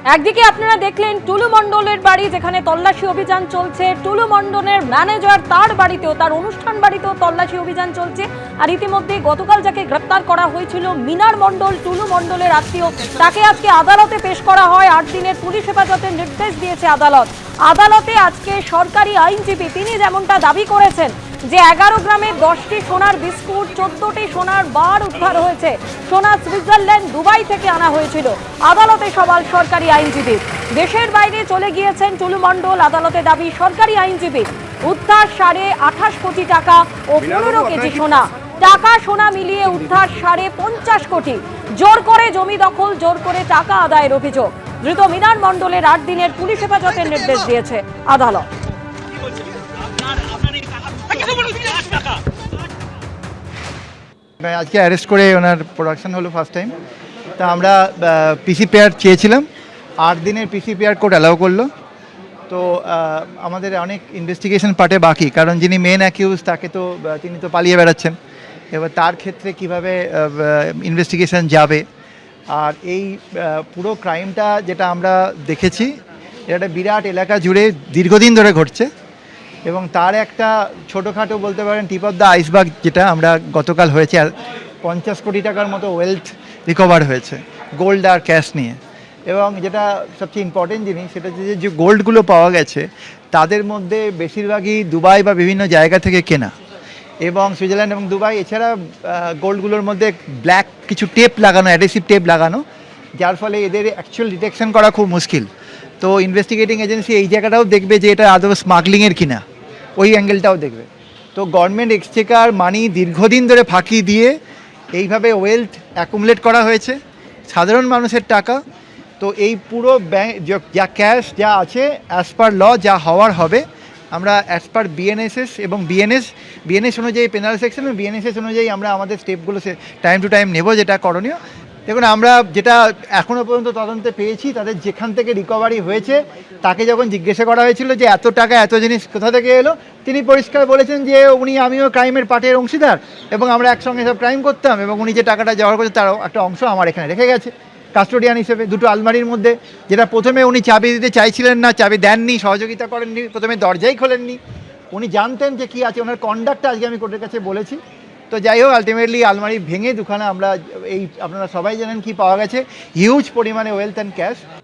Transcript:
একদিকে আপনারা দেখলেন টুলু মণ্ডলের বাড়ি, যেখানে তল্লাশি অভিযান চলছে। টুলু মণ্ডলের ম্যানেজার, তার বাড়িতেও, তার অনুষ্ঠান বাড়িতেও তল্লাশি অভিযান চলছে। আর ইতিমধ্যে গতকাল যাকে গ্রেপ্তার করা হয়েছিল, মিনার মণ্ডল, টুলু মণ্ডলের আত্মীয়, তাকে আজকে আদালতে পেশ করা হয়। 8 দিনের পুলিশ হেফাজতের নির্দেশ দিয়েছে আদালত। আদালতে আজকে সরকারি আইনজীবী তিনি যেমনটা দাবি করেছেন যে 11 গ্রামে 10টি সোনার বিস্কুট, 14টি সোনার বার উদ্ধার হয়েছে। সোনা সুইজারল্যান্ড, দুবাই থেকে আনা হয়েছিল। আদালতে সওয়াল সরকারি আইনজীবী। দেশের বাইরে চলে গিয়েছেন টুলু মণ্ডল। আদালতে দাবি সরকারি আইনজীবী, উদ্ধার 28.5 কোটি টাকা ও 15 কেজি সোনা। টাকা সোনা মিলিয়ে উদ্ধার 50.5 কোটি। জোর করে জমি দখল, জোর করে টাকা আদায়ের অভিযোগ। ধৃত মিনার মণ্ডলের 8 দিনের পুলিশ হেফাজতের নির্দেশ দিয়েছে আদালত। আজকে অ্যারেস্ট করে ওনার প্রোডাকশন হলো ফার্স্ট টাইম। তা আমরা পিসি পেয়ার চেয়েছিলাম, 8 দিনের পিসি পেয়ার কোর্ট অ্যালাউ করলো। তো আমাদের অনেক ইনভেস্টিগেশন পার্টে বাকি, কারণ যিনি মেন অ্যাকিউজ তাকে তো তিনি তো পালিয়ে বেড়াচ্ছেন। এবার তার ক্ষেত্রে কিভাবে ইনভেস্টিগেশন যাবে। আর এই পুরো ক্রাইমটা যেটা আমরা দেখেছি, এটা একটা বিরাট এলাকা জুড়ে দীর্ঘদিন ধরে ঘটছে, এবং তার একটা ছোটোখাটো বলতে পারেন টিপ অফ দ্য আইসবার্গ, যেটা আমরা গতকাল হয়েছে। 50 কোটি টাকার মতো ওয়েলথ রিকভার হয়েছে গোল্ড আর ক্যাশ নিয়ে। এবং যেটা সবচেয়ে ইম্পর্টেন্ট জিনিস, সেটা হচ্ছে যে গোল্ডগুলো পাওয়া গেছে তাদের মধ্যে বেশিরভাগই দুবাই বা বিভিন্ন জায়গা থেকে কেনা, এবং সুইজারল্যান্ড এবং দুবাই। এছাড়া গোল্ডগুলোর মধ্যে ব্ল্যাক কিছু টেপ লাগানো, অ্যাডেসিভ টেপ লাগানো, যার ফলে এদের অ্যাকচুয়াল ডিটেকশন করা খুব মুশকিল। তো ইনভেস্টিগেটিং এজেন্সি এই জায়গাটাও দেখবে যে এটা আদৌ স্মাগলিংয়ের কিনা, ওই অ্যাঙ্গেলটাও দেখবে। তো গভর্নমেন্ট এক্সচেকার মানি দীর্ঘদিন ধরে ফাঁকি দিয়ে এইভাবে ওয়েলথ অ্যাকুমুলেট করা হয়েছে, সাধারণ মানুষের টাকা। তো এই পুরো ব্যাংক যা ক্যাশ যা আছে, অ্যাজ পার ল যা হওয়ার হবে, আমরা অ্যাজ পার বিএনএসএস এবং বিএনএস অনুযায়ী পেনাল সেকশন এবং বিএনএসএস অনুযায়ী আমরা আমাদের স্টেপগুলো টাইম টু টাইম নেব, যেটা করণীয়। দেখুন, আমরা যেটা এখনও পর্যন্ত তদন্তে পেয়েছি, তাদের যেখান থেকে রিকভারি হয়েছে, তাকে যখন জিজ্ঞাসা করা হয়েছিল যে এত টাকা এত জিনিস কোথা থেকে এলো, তিনি পরিষ্কার বলেছেন যে আমিও ক্রাইমের পার্টের অংশীদার, এবং আমরা একসঙ্গে সব ক্রাইম করতাম, এবং উনি যে টাকাটা জোগাড় করছে তার একটা অংশ আমার এখানে রেখে গেছে কাস্টোডিয়ান হিসেবে, 2টো আলমারির মধ্যে। যেটা প্রথমে উনি চাবি দিতে চাইছিলেন না, চাবি দেননি, সহযোগিতা করেননি, প্রথমে দরজাই খোলেননি। উনি জানতেন যে কী আছে, ওনার কন্ডাক্টটা আজকে আমি কোর্টের কাছে বলেছি। তো যাই হোক, আলটিমেটলি আলমারি ভেঙে দুখানা আমরা আপনারা সবাই জানেন কি পাওয়া গেছে, হিউজ পরিমাণে ওয়েলথ অ্যান্ড ক্যাশ।